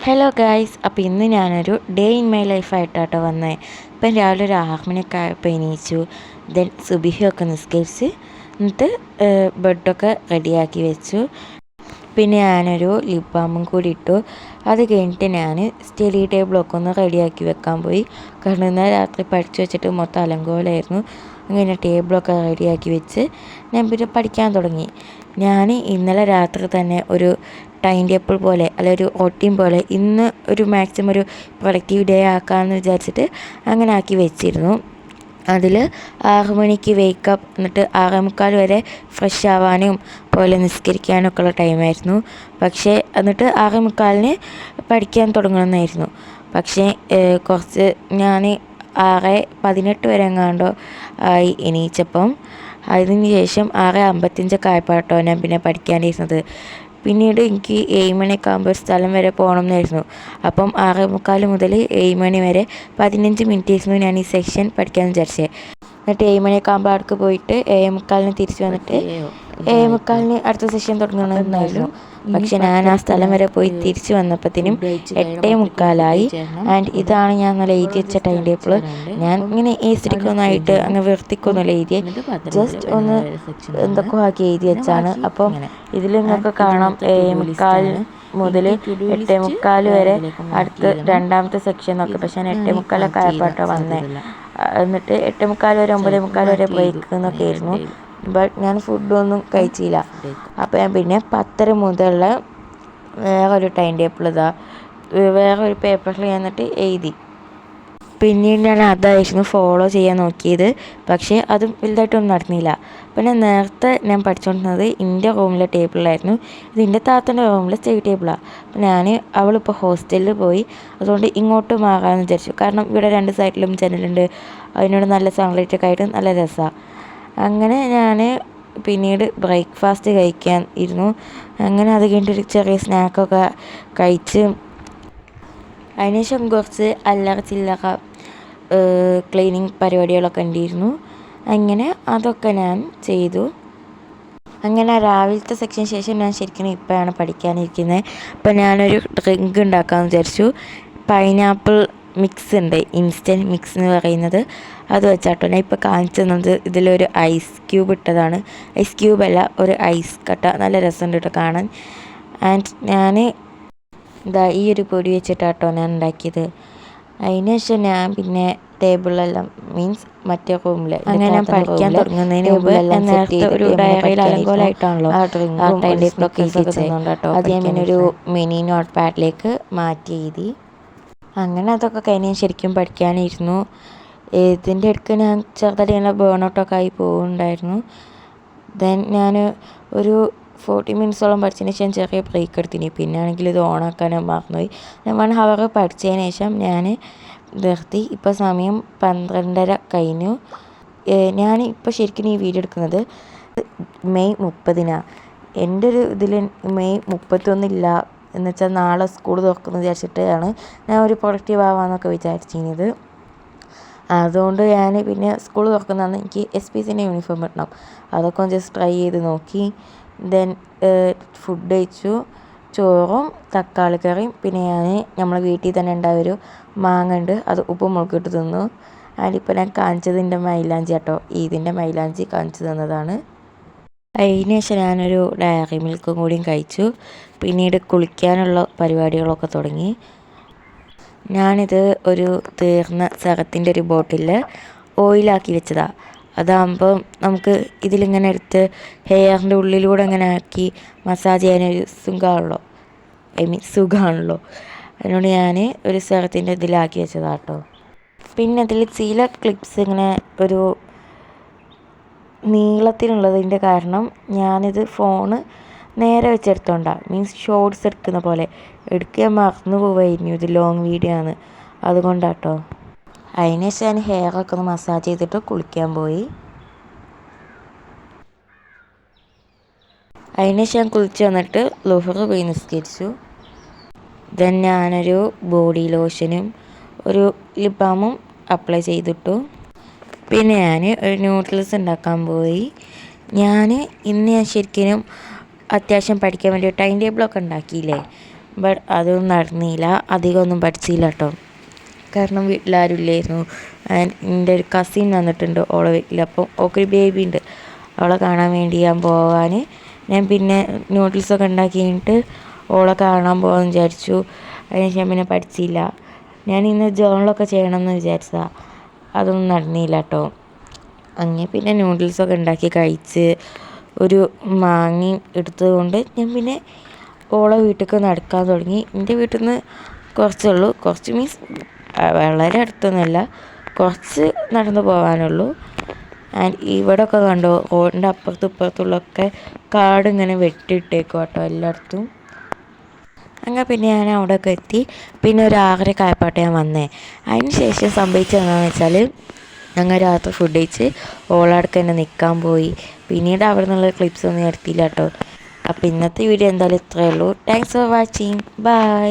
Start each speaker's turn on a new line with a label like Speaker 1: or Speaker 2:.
Speaker 1: Hello guys, അപ്പോൾ ഇന്ന് ഞാനൊരു ഡേ ഇൻ മൈ ലൈഫായിട്ടാട്ടോ വന്നത്. ഇപ്പം രാവിലെ ഒരു 6 മണിയൊക്കെ ആയപ്പോൾ എണീച്ചു. ദെൻ സുബിഹയൊക്കെ നിസ്കരിച്ച് എന്നിട്ട് ബെഡൊക്കെ റെഡിയാക്കി വെച്ചു. പിന്നെ ഞാനൊരു ലിപ് ബാമും കൂടി ഇട്ടു. അത് കഴിഞ്ഞിട്ട് ഞാൻ സ്റ്റഡി ടേബിളൊക്കെ ഒന്ന് റെഡിയാക്കി വെക്കാൻ പോയി. കാരണം ഇന്നലെ രാത്രി പഠിച്ചു വെച്ചിട്ട് മൊത്തം അലങ്കോലമായിരുന്നു. അങ്ങനെ ടേബിളൊക്കെ റെഡിയാക്കി വെച്ച് ഞാൻ പിന്നെ പഠിക്കാൻ തുടങ്ങി. ഞാൻ ഇന്നലെ രാത്രി തന്നെ ഒരു ടൈം ടേബിൾ പോലെ അല്ലെ ഒരു റൊട്ടീൻ പോലെ ഇന്ന് ഒരു മാക്സിമം ഒരു പ്രൊഡക്റ്റീവ് ഡേ ആക്കാമെന്ന് വിചാരിച്ചിട്ട് അങ്ങനെ ആക്കി വെച്ചിരുന്നു. അതിൽ 6 മണിക്ക് വേക്കപ്പ്, എന്നിട്ട് 6:45 വരെ ഫ്രഷ് ആവാനും പോലെ നിസ്കരിക്കാനും ഒക്കെ ഉള്ള ടൈമായിരുന്നു. പക്ഷേ എന്നിട്ട് 6:45 പഠിക്കാൻ തുടങ്ങണമെന്നായിരുന്നു. പക്ഷേ കുറച്ച് ഞാൻ 6:18 വരെ എങ്ങാണ്ടോ ആയി എണീച്ചപ്പം. അതിന് ശേഷം 6:55 ആയപ്പോൾ ഞാൻ പിന്നെ പഠിക്കാനിരുന്നത്. പിന്നീട് എനിക്ക് 7 മണിയൊക്കെ ആകുമ്പോൾ ഒരു സ്ഥലം വരെ പോകണം എന്നായിരുന്നു. അപ്പം 6:45 മുതൽ 7 മണി വരെ 15 മിനിറ്റ് ആയിരുന്നു ഞാൻ ഈ സെക്ഷൻ പഠിക്കാമെന്ന് വിചാരിച്ചത്. എന്നിട്ട് 7 മണിയൊക്കെ ആകുമ്പോൾ അവിടേക്ക് പോയിട്ട് 7:45 തിരിച്ച് വന്നിട്ട് 7:45 അടുത്ത സെഷൻ തുടങ്ങണമെന്നായിരുന്നു. പക്ഷെ ഞാൻ ആ സ്ഥലം വരെ പോയി തിരിച്ച് വന്നപ്പോഴത്തേനും 8:45 ആൻഡ് ഇതാണ് ഞാൻ നല്ല എഴുതി വെച്ച ടൈം ടേബിൾ. ഞാൻ ഇങ്ങനെ ഏസ്റ്റിക്കൊന്നായിട്ട് അങ്ങനെ വൃത്തിക്കൊന്നുമല്ല എഴുതിയ, ജസ്റ്റ് ഒന്ന് എന്തൊക്കെ ആക്കി എഴുതി വെച്ചാണ്. അപ്പം ഇതിൽ നിങ്ങൾക്ക് കാണാം 7:45 മുതൽ 8:45 വരെ അടുത്ത് രണ്ടാമത്തെ സെക്ഷൻ നോക്കി. പക്ഷെ ഞാൻ 8:45 ആയപ്പോഴാണ് വന്നത്. എന്നിട്ട് 8:45 വരെ 9:45 വരെ ബ്രേക്ക് എന്നൊക്കെ ആയിരുന്നു. ബട്ട് ഞാൻ ഫുഡൊന്നും കഴിച്ചില്ല. അപ്പോൾ ഞാൻ പിന്നെ 10:30 മുതലുള്ള വേറൊരു ടൈം ടേബിൾ വേറൊരു പേപ്പറിൽ ഞാൻ എന്നിട്ട് എഴുതി. പിന്നീട് ഞാൻ അതായിരുന്നു ഫോളോ ചെയ്യാൻ നോക്കിയത്. പക്ഷേ അതും വലുതായിട്ടൊന്നും നടന്നില്ല. പിന്നെ നേരത്തെ ഞാൻ പഠിച്ചുകൊണ്ടിരുന്നത് എൻ്റെ റൂമിലെ ടേബിളിലായിരുന്നു. ഇത് എൻ്റെ താത്തൻ്റെ റൂമിലെ സ്റ്റഡി ടേബിളാണ്. അപ്പോൾ അവളിപ്പോൾ ഹോസ്റ്റലിൽ പോയി, അതുകൊണ്ട് ഇങ്ങോട്ട് മാറാമെന്ന് വിചാരിച്ചു. കാരണം ഇവിടെ 2 സൈഡിലും ജനലുണ്ട്, അതിനോട് നല്ല സൺലൈറ്റൊക്കെ ആയിട്ട് നല്ല രസമാണ്. അങ്ങനെ ഞാൻ പിന്നീട് ബ്രേക്ക്ഫാസ്റ്റ് കഴിക്കാൻ ഇരുന്നു. അങ്ങനെ അത് കഴിഞ്ഞിട്ടൊരു ചെറിയ സ്നാക്കൊക്കെ കഴിച്ച് അതിനുശേഷം കുറച്ച് അല്ലറ ചില്ലറ ക്ലീനിങ് പരിപാടികളൊക്കെ ഉണ്ടായിരുന്നു. അങ്ങനെ അതൊക്കെ ഞാൻ ചെയ്തു. അങ്ങനെ രാവിലത്തെ സെക്ഷന് ശേഷം ഞാൻ ശരിക്കും ഇപ്പോഴാണ് പഠിക്കാനിരിക്കുന്നത്. അപ്പോൾ ഞാനൊരു ഡ്രിങ്ക് ഉണ്ടാക്കാമെന്ന് വിചാരിച്ചു. പൈനാപ്പിൾ മിക്സ് ഉണ്ട്, ഇൻസ്റ്റൻറ്റ് മിക്സ് എന്ന് പറയുന്നത്. അത് വെച്ചാട്ടോ ഞാൻ ഇപ്പോൾ കാണിച്ചു തന്നത്. ഇതിലൊരു ഐസ് ക്യൂബ് ഇട്ടതാണ്. ഐസ് ക്യൂബല്ല, ഒരു ഐസ് കട്ട. നല്ല രസമുണ്ട് കേട്ടോ കാണാൻ. ആൻഡ് ഞാൻ ഈ ഒരു പൊടി വെച്ചിട്ടാട്ടോ ഞാൻ ഉണ്ടാക്കിയത്. അതിന് ശേഷം ഞാൻ പിന്നെ ടേബിളെല്ലാം മീൻസ് മറ്റേ റൂമിൽ അങ്ങനെ ഞാൻ പഠിക്കാൻ തുടങ്ങുന്നതിന് മുമ്പ് നേരത്തെ ഒരു ഡയറിയിൽ അലങ്കോലമായിട്ടാണല്ലോ ആ ടൈമിലൊക്കെ എഴുതിച്ചേട്ടോ. അത് ഞാൻ പിന്നെ ഒരു മിനി നോട്ട് പാഡിലേക്ക് മാറ്റി എഴുതി. അങ്ങനെ അതൊക്കെ കഴിഞ്ഞ് ശരിക്കും പഠിക്കാനിരുന്നു. ഇതിൻ്റെ ഇടയ്ക്ക് ഞാൻ ചെറുതായിട്ട് ഇങ്ങനെ ബേൺ ഔട്ടൊക്കെ ആയി പോകുന്നുണ്ടായിരുന്നു. ദെൻ ഞാൻ ഒരു 40 മിനിറ്റ്സോളം പഠിച്ചതിന് ശേഷം ചെറിയ ബ്രേക്ക് എടുത്തിന്. പിന്നെ ആണെങ്കിൽ ഇത് ഓണാക്കാനും മറന്നുപോയി. ഞാൻ 1 ഹവർ പഠിച്ചതിന് ശേഷം ഞാൻ നിർത്തി. ഇപ്പോൾ സമയം 12:30 കഴിഞ്ഞു. ഞാൻ ഇപ്പോൾ ശരിക്കും ഈ വീഡിയോ എടുക്കുന്നത് മെയ് 30-നാണ്. എൻ്റെ ഒരു ഇതിൽ മെയ് 31 ഇല്ല എന്ന് വെച്ചാൽ നാളെ സ്കൂൾ തുറക്കുന്നത് വിചാരിച്ചിട്ടാണ് ഞാൻ ഒരു പ്രൊഡക്റ്റീവ് ആവാമെന്നൊക്കെ വിചാരിച്ചിരുന്നത്. അതുകൊണ്ട് ഞാൻ പിന്നെ സ്കൂൾ തുറക്കുന്നതാണ് എനിക്ക് SPCൻ്റെ യൂണിഫോം ഇടണം. അതൊക്കെ ഒന്ന് ജസ്റ്റ് ട്രൈ ചെയ്ത് നോക്കി. ദെൻ ഫുഡ് കഴിച്ചു. ചോറും തക്കാളി കറിയും, പിന്നെ നമ്മളെ വീട്ടിൽ തന്നെ ഉണ്ടായൊരു മാങ്ങ ഉണ്ട്, അത് ഉപ്പും മുളകിട്ട് തിന്നു. അതിലിപ്പോൾ ഞാൻ കാണിച്ചതിൻ്റെ മൈലാഞ്ചി കേട്ടോ, ഇതിൻ്റെ മൈലാഞ്ചി കാണിച്ചു തന്നതാണ്. അതിന് ശേഷം ഞാനൊരു ഡയറി മിൽക്കും കൂടിയും കഴിച്ചു. പിന്നീട് കുളിക്കാനുള്ള പരിപാടികളൊക്കെ തുടങ്ങി. ഞാനിത് ഒരു തീർന്ന സറത്തിൻ്റെ ഒരു ബോട്ടിൽ ഓയിലാക്കി വെച്ചതാണ്. അതാകുമ്പം നമുക്ക് ഇതിലിങ്ങനെ എടുത്ത് ഹെയറിൻ്റെ ഉള്ളിലൂടെ ഇങ്ങനെ ആക്കി മസാജ് ചെയ്യാനൊരു സുഖമാണല്ലോ. അതിനോട് ഞാൻ ഒരു സറത്തിൻ്റെ ഇതിലാക്കി വെച്ചതാണ് കേട്ടോ. പിന്നെ അതിൽ ചില ക്ലിപ്സ് ഇങ്ങനെ ഒരു നീളത്തിനുള്ളതിൻ്റെ കാരണം ഞാനിത് ഫോണ് നേരെ വെച്ചെടുത്തോണ്ടാണ്, മീൻസ് ഷോർട്സ് എടുക്കുന്ന പോലെ എടുക്കാൻ മറന്നു പോവായിരുന്നു. ഇത് ലോങ് വീഡിയോ ആണ്, അതുകൊണ്ടാട്ടോ. അതിന് ശേഷം ഞാൻ ഹെയറൊക്കെ ഒന്ന് മസാജ് ചെയ്തിട്ട് കുളിക്കാൻ പോയി. അതിന് ശേഷം ഞാൻ കുളിച്ച് വന്നിട്ട് ളുഹർ പോയി നിസ്കരിച്ചു. ദെൻ ഞാനൊരു ബോഡി ലോഷനും ഒരു ലിപ് ബാമും അപ്ലൈ ചെയ്തിട്ടു. പിന്നെ ഞാൻ ഒരു നൂഡിൽസ് ഉണ്ടാക്കാൻ പോയി. ഇന്ന് ഞാൻ ശരിക്കും അത്യാവശ്യം പഠിക്കാൻ വേണ്ടി ടൈം ടേബിളൊക്കെ ഉണ്ടാക്കിയില്ലേ. ബട്ട് അതൊന്നും നടന്നില്ല, അധികമൊന്നും പഠിച്ചില്ല കേട്ടോ. കാരണം വീട്ടിലാരും ഇല്ലായിരുന്നു. ആൻഡ് എൻ്റെ ഒരു കസിൻ വന്നിട്ടുണ്ട് ഓളെ വീട്ടിൽ. അപ്പം ഓൾക്കൊരു ബേബി ഉണ്ട്, അവളെ കാണാൻ വേണ്ടി ഞാൻ പോകാൻ ഞാൻ പിന്നെ നൂഡിൽസൊക്കെ ഉണ്ടാക്കി കഴിഞ്ഞിട്ട് ഓളെ കാണാൻ പോകാമെന്ന് വിചാരിച്ചു. അതിനുശേഷം ഞാൻ പിന്നെ പഠിച്ചില്ല. ഞാൻ ഇന്ന് ജേണലൊക്കെ ചെയ്യണമെന്ന് വിചാരിച്ചതാണ്, അതൊന്നും നടന്നില്ല കേട്ടോ. അങ്ങനെ പിന്നെ നൂഡിൽസൊക്കെ ഉണ്ടാക്കി കഴിച്ച് ഒരു മാങ്ങയും എടുത്തത് കൊണ്ട് ഞാൻ പിന്നെ ഓളെ വീട്ടിലേക്ക് നടക്കാൻ തുടങ്ങി. എൻ്റെ വീട്ടിൽ നിന്ന് കുറച്ചുള്ളൂ, കുറച്ച് മീൻസ് വളരെ അടുത്തൊന്നുമല്ല, കുറച്ച് നടന്നു പോകാനുള്ളൂ. ആൻഡ് ഇവിടെയൊക്കെ കണ്ടോ, റോഡിൻ്റെ അപ്പുറത്തും ഇപ്പുറത്തുള്ളൊക്കെ കാട് ഇങ്ങനെ വെട്ടിയിട്ടേക്കും കേട്ടോ എല്ലായിടത്തും. അങ്ങനെ പിന്നെ ഞാൻ അവിടെയൊക്കെ എത്തി. പിന്നെ ഒരു 6:30 ആയപ്പോട്ടെ ഞാൻ വന്നേ. അതിന് ശേഷം സംഭവിച്ചത് എന്താണെന്ന് വെച്ചാൽ ഞങ്ങൾ രാത്രി ഫുഡ് കഴിച്ച് ഓളടുക്ക് തന്നെ നിൽക്കാൻ പോയി. പിന്നീട് അവിടെ നിന്നുള്ള ക്ലിപ്സ് ഒന്നും എടുത്തില്ല കേട്ടോ. അപ്പോൾ ഇന്നത്തെ വീഡിയോ എന്തായാലും ഇത്രയേ ഉള്ളൂ. Thanks for watching. ബൈ.